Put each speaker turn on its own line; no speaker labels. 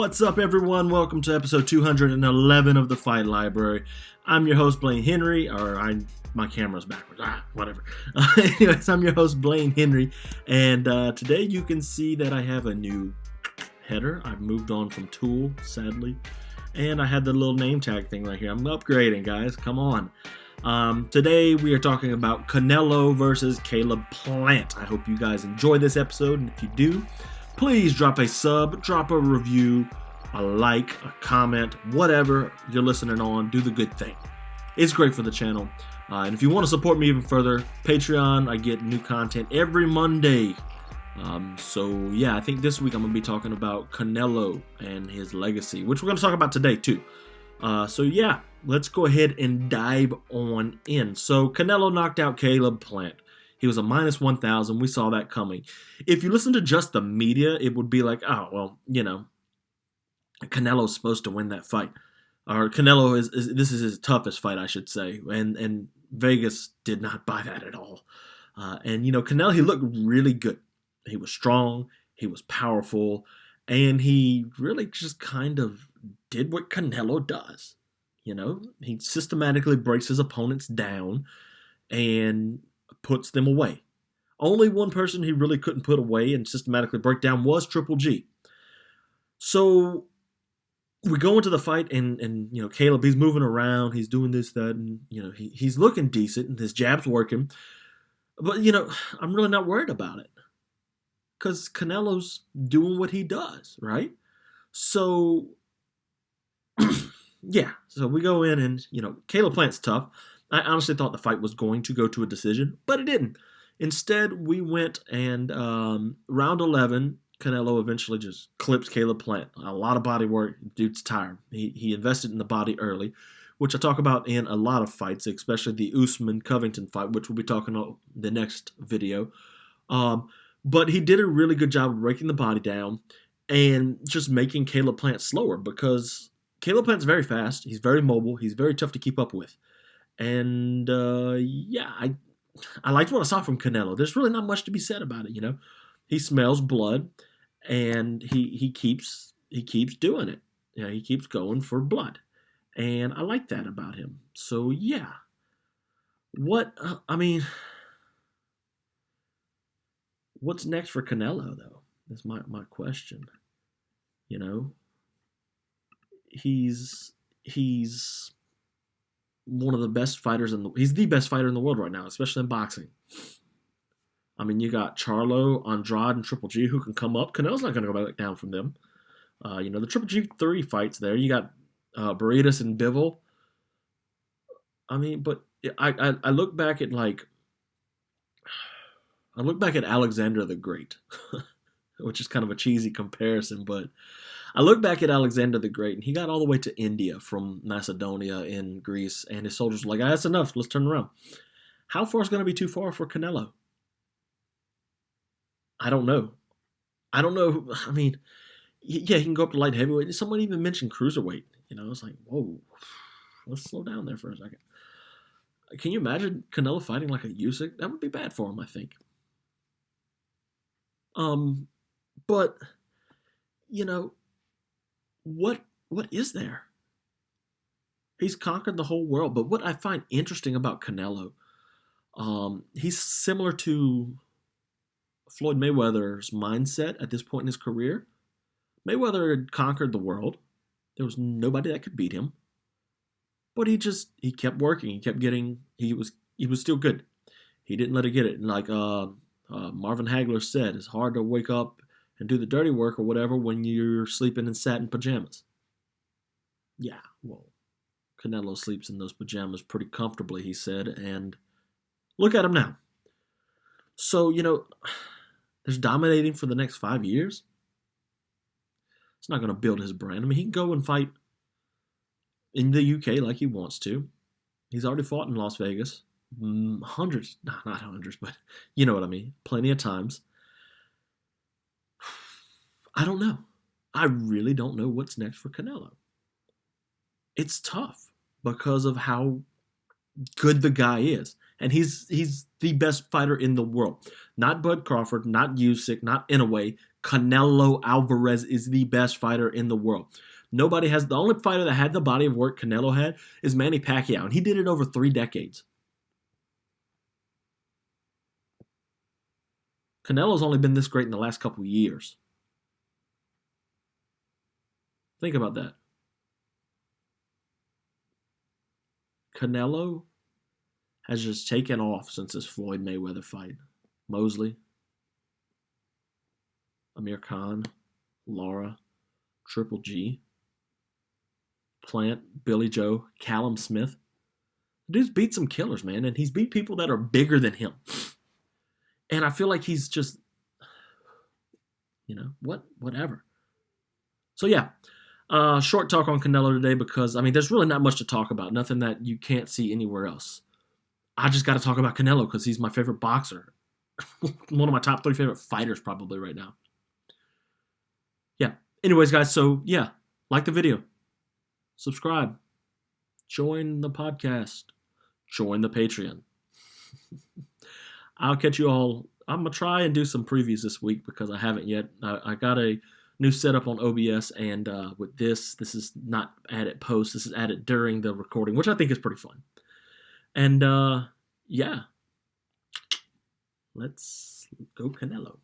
What's up, everyone? Welcome to episode 211 of the Fight Library. I'm your host, Blaine Henry, my camera's backwards, whatever. Anyways, I'm your host, Blaine Henry, and today you can see that I have a new header. I've moved on from Tool, sadly, and I had the little name tag thing right here. I'm upgrading, guys. Come on. Today we are talking about Canelo versus Caleb Plant. I hope you guys enjoy this episode, and if you do, please drop a sub, drop a review, a like, a comment, whatever you're listening on. Do the good thing. It's great for the channel. And if you want to support me even further, Patreon, I get new content every Monday. So yeah, I think this week I'm going to be talking about Canelo and his legacy, which we're going to talk about today too. So yeah, let's go ahead and dive on in. So Canelo knocked out Caleb Plant. He was a minus 1,000. We saw that coming. If you listen to just the media, it would be like, oh, well, Canelo's supposed to win that fight. Or Canelo this is his toughest fight, I should say. And Vegas did not buy that at all. Canelo, he looked really good. He was strong. He was powerful. And he really just kind of did what Canelo does. He systematically breaks his opponents down and puts them away. Only one person he really couldn't put away and systematically break down was Triple G. So we go into the fight and Caleb, he's moving around, he's doing this, that, and he's looking decent and his jab's working. But I'm really not worried about it. Because Canelo's doing what he does, right? So yeah. So we go in and Caleb Plant's tough. I honestly thought the fight was going to go to a decision, but it didn't. Instead, we went and round 11, Canelo eventually just clips Caleb Plant. A lot of body work. Dude's tired. He invested in the body early, which I talk about in a lot of fights, especially the Usman-Covington fight, which we'll be talking about the next video. But he did a really good job of breaking the body down and just making Caleb Plant slower because Caleb Plant's very fast. He's very mobile. He's very tough to keep up with. And I liked what I saw from Canelo. There's really not much to be said about it, He smells blood, and he keeps doing it. He keeps going for blood, and I like that about him. So yeah, what's next for Canelo though? That's my question. He's one of the best fighters he's the best fighter in the world right now, especially in boxing. You got Charlo, Andrade, and Triple G who can come up. Canelo's not going to go back down from them. The Triple G3 fights there. You got Burritos and Bivol. But I look back at Alexander the Great, which is kind of a cheesy comparison, but I look back at Alexander the Great, and he got all the way to India from Macedonia in Greece, and his soldiers were like, that's enough, let's turn around. How far is going to be too far for Canelo? I don't know. Yeah, he can go up to light heavyweight. Someone even mentioned cruiserweight. It's like, whoa, let's slow down there for a second. Can you imagine Canelo fighting like a Usyk? That would be bad for him, I think. But what is there? He's conquered the whole world. But what I find interesting about Canelo, he's similar to Floyd Mayweather's mindset at this point in his career. Mayweather had conquered the world. There was nobody that could beat him. But he kept working. He was still good. He didn't let it get it. And like Marvin Hagler said, it's hard to wake up and do the dirty work or whatever when you're sleeping in satin pajamas. Yeah, well, Canelo sleeps in those pajamas pretty comfortably, he said, and look at him now. So, there's dominating for the next 5 years. It's not going to build his brand. He can go and fight in the UK like he wants to. He's already fought in Las Vegas. Hundreds, not hundreds, but you know what I mean. Plenty of times. I don't know. I really don't know what's next for Canelo. It's tough because of how good the guy is. And he's the best fighter in the world. Not Bud Crawford, not Usyk, not Inoue. Canelo Alvarez is the best fighter in the world. Nobody has, the only fighter that had the body of work Canelo had is Manny Pacquiao, and he did it over 3 decades. Canelo's only been this great in the last couple of years. Think about that. Canelo has just taken off since this Floyd Mayweather fight. Mosley, Amir Khan, Lara, Triple G, Plant, Billy Joe, Callum Smith. The dude's beat some killers, man, and he's beat people that are bigger than him. And I feel like he's just, whatever. So yeah, short talk on Canelo today because, there's really not much to talk about. Nothing that you can't see anywhere else. I just got to talk about Canelo because he's my favorite boxer. One of my top 3 favorite fighters probably right now. Yeah. Anyways, guys, so yeah, like the video. Subscribe. Join the podcast. Join the Patreon. I'll catch you all. I'm going to try and do some previews this week because I haven't yet. I got a new setup on OBS, and with this is not added post. This is added during the recording, which I think is pretty fun. And yeah, let's go Canelo.